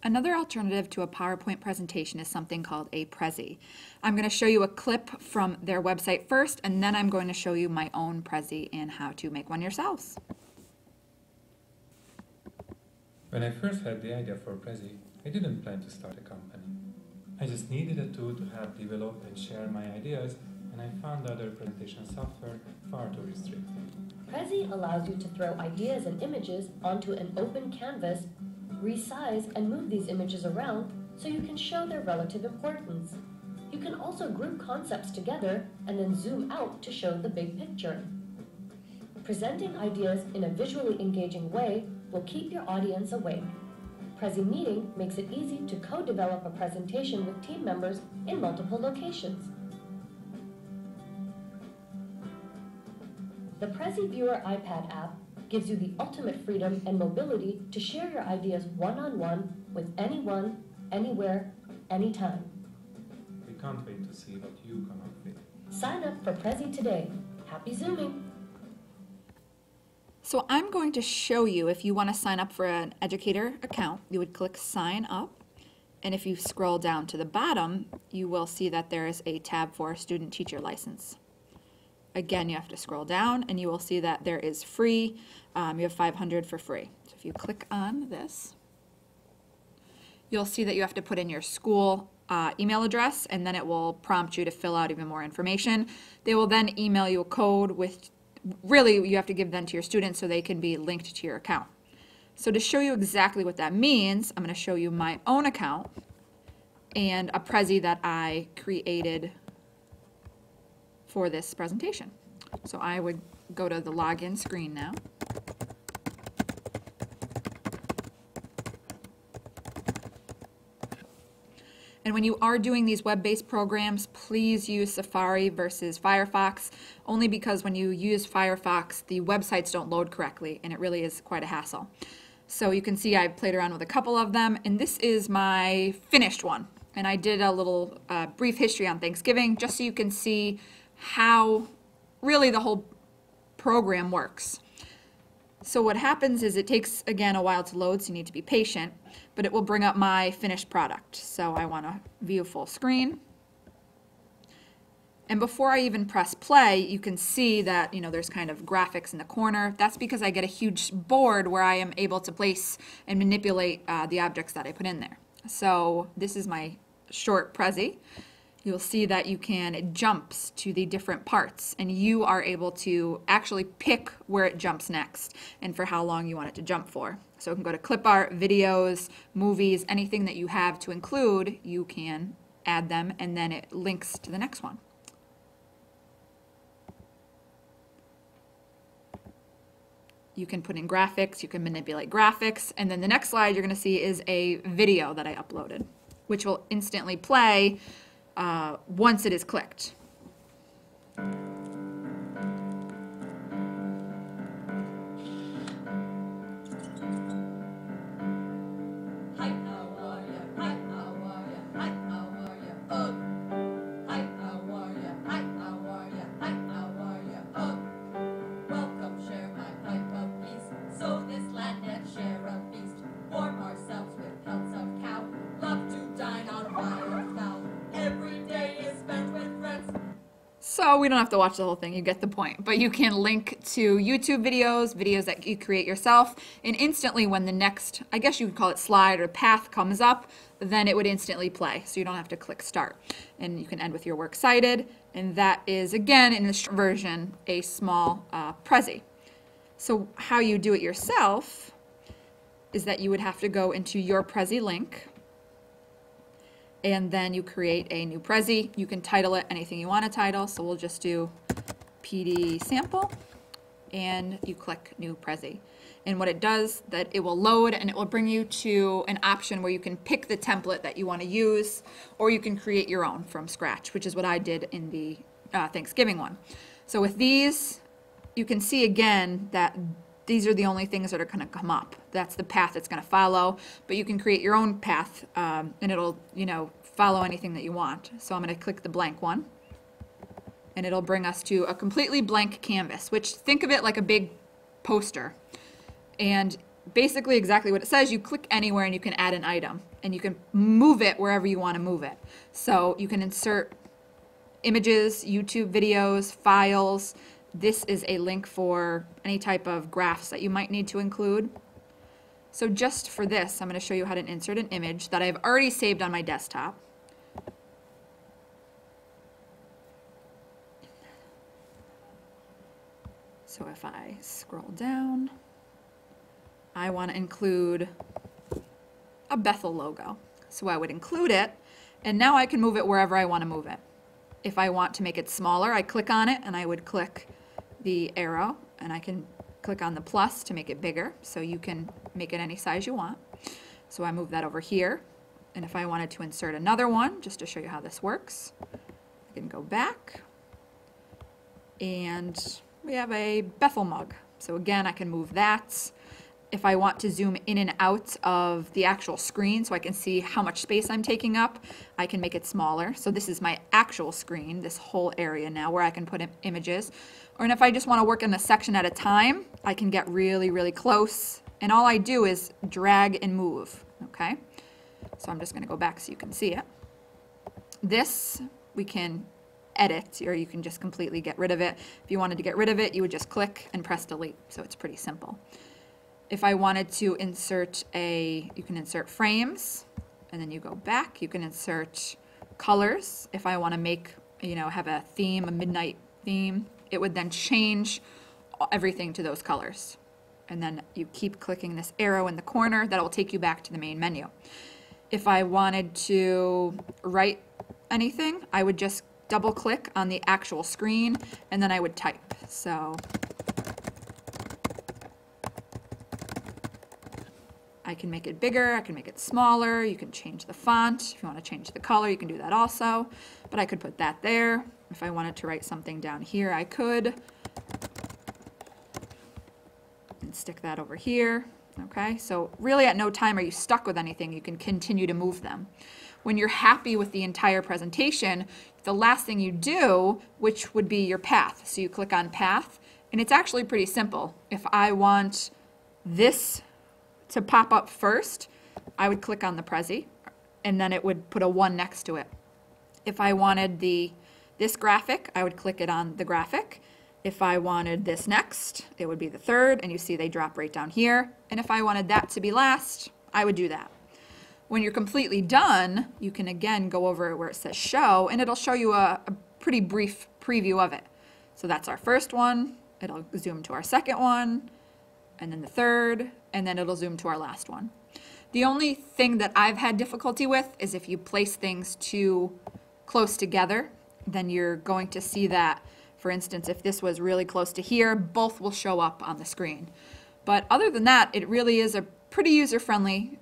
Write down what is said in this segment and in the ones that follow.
Another alternative to a PowerPoint presentation is something called a Prezi. I'm going to show you a clip from their website first, and then I'm going to show you my own Prezi and how to make one yourselves. When I first had the idea for Prezi, I didn't plan to start a company. I just needed a tool to help develop and share my ideas, and I found other presentation software far too restrictive. Prezi allows you to throw ideas and images onto an open canvas, resize and move these images around so you can show their relative importance. You can also group concepts together and then zoom out to show the big picture. Presenting ideas in a visually engaging way will keep your audience awake. Prezi Meeting makes it easy to co-develop a presentation with team members in multiple locations. The Prezi Viewer iPad app gives you the ultimate freedom and mobility to share your ideas one-on-one with anyone, anywhere, anytime. We can't wait to see what you come up with. Sign up for Prezi today. Happy Zooming! So I'm going to show you, if you want to sign up for an educator account, you would click sign up. And if you scroll down to the bottom, you will see that there is a tab for student teacher license. Again, you have to scroll down and you will see that there is free. You have 500 for free. So if you click on this, you'll see that you have to put in your school email address, and then it will prompt you to fill out even more information. They will then email you a code with, really you have to give them to your students so they can be linked to your account. So to show you exactly what that means, I'm going to show you my own account and a Prezi that I created for this presentation. So I would go to the login screen now. And when you are doing these web-based programs, please use Safari versus Firefox, only because when you use Firefox, the websites don't load correctly, and it really is quite a hassle. So you can see I've played around with a couple of them, and this is my finished one. And I did a little brief history on Thanksgiving, just so you can see how really the whole program works. So what happens is it takes, again, a while to load, so you need to be patient, but it will bring up my finished product. So I want to view full screen. And before I even press play, you can see that, there's kind of graphics in the corner. That's because I get a huge board where I am able to place and manipulate the objects that I put in there. So this is my short Prezi. You'll see that it jumps to the different parts, and you are able to actually pick where it jumps next and for how long you want it to jump for. So you can go to clip art, videos, movies, anything that you have to include, you can add them, and then it links to the next one. You can put in graphics, you can manipulate graphics, and then the next slide you're going to see is a video that I uploaded, which will instantly play once it is clicked. So we don't have to watch the whole thing, you get the point. But you can link to YouTube videos that you create yourself, and instantly when the next, I guess you could call it slide or path comes up, then it would instantly play. So you don't have to click start. And you can end with your works cited, and that is, again, in this version, a small Prezi. So how you do it yourself is that you would have to go into your Prezi link, and then you create a new Prezi. You can title it anything you want to title, so we'll just do PD sample, and you click new Prezi. And what it does, that it will load and it will bring you to an option where you can pick the template that you want to use, or you can create your own from scratch, which is what I did in the Thanksgiving one. So with these, you can see again that these are the only things that are going to come up. That's the path it's going to follow, but you can create your own path, and it'll, follow anything that you want. So I'm going to click the blank one, and it'll bring us to a completely blank canvas, which think of it like a big poster. And basically exactly what it says. You click anywhere and you can add an item, and you can move it wherever you want to move it. So you can insert images, YouTube videos, files. This is a link for any type of graphs that you might need to include. So just for this, I'm going to show you how to insert an image that I've already saved on my desktop. So if I scroll down, I want to include a Bethel logo. So I would include it, and now I can move it wherever I want to move it. If I want to make it smaller, I click on it, and I would click the arrow, and I can click on the plus to make it bigger, so you can make it any size you want. So I move that over here, and if I wanted to insert another one, just to show you how this works, I can go back, and we have a Bethel mug. So again, I can move that. If I want to zoom in and out of the actual screen so I can see how much space I'm taking up, I can make it smaller. So this is my actual screen, this whole area now where I can put in images. Or if I just want to work in a section at a time, I can get really, really close. And all I do is drag and move, okay? So I'm just going to go back so you can see it. This we can edit, or you can just completely get rid of it. If you wanted to get rid of it, you would just click and press delete. So it's pretty simple. If I wanted to insert you can insert frames, and then you go back. You can insert colors. If I want to make, have a theme, a midnight theme, it would then change everything to those colors. And then you keep clicking this arrow in the corner. That will take you back to the main menu. If I wanted to write anything, I would just double click on the actual screen, and then I would type. So I can make it bigger, I can make it smaller, you can change the font. If you want to change the color, you can do that also. But I could put that there. If I wanted to write something down here, I could. And stick that over here. Okay, so really at no time are you stuck with anything. You can continue to move them. When you're happy with the entire presentation, the last thing you do, which would be your path. So you click on path, and it's actually pretty simple. If I want this to pop up first, I would click on the Prezi, and then it would put a 1 next to it. If I wanted this graphic, I would click it on the graphic. If I wanted this next, it would be the third, and you see they drop right down here. And if I wanted that to be last, I would do that. When you're completely done, you can again go over where it says show, and it'll show you a pretty brief preview of it. So that's our first one. It'll zoom to our second one, and then the third, and then it'll zoom to our last one. The only thing that I've had difficulty with is if you place things too close together, then you're going to see that, for instance, if this was really close to here, both will show up on the screen. But other than that, it really is a pretty user-friendly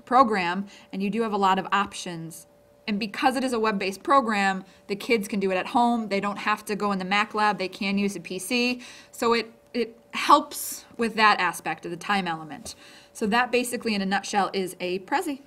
program, and you do have a lot of options. And because it is a web-based program, the kids can do it at home. They don't have to go in the Mac lab. They can use a PC. So it helps with that aspect of the time element. So that basically in a nutshell is a Prezi.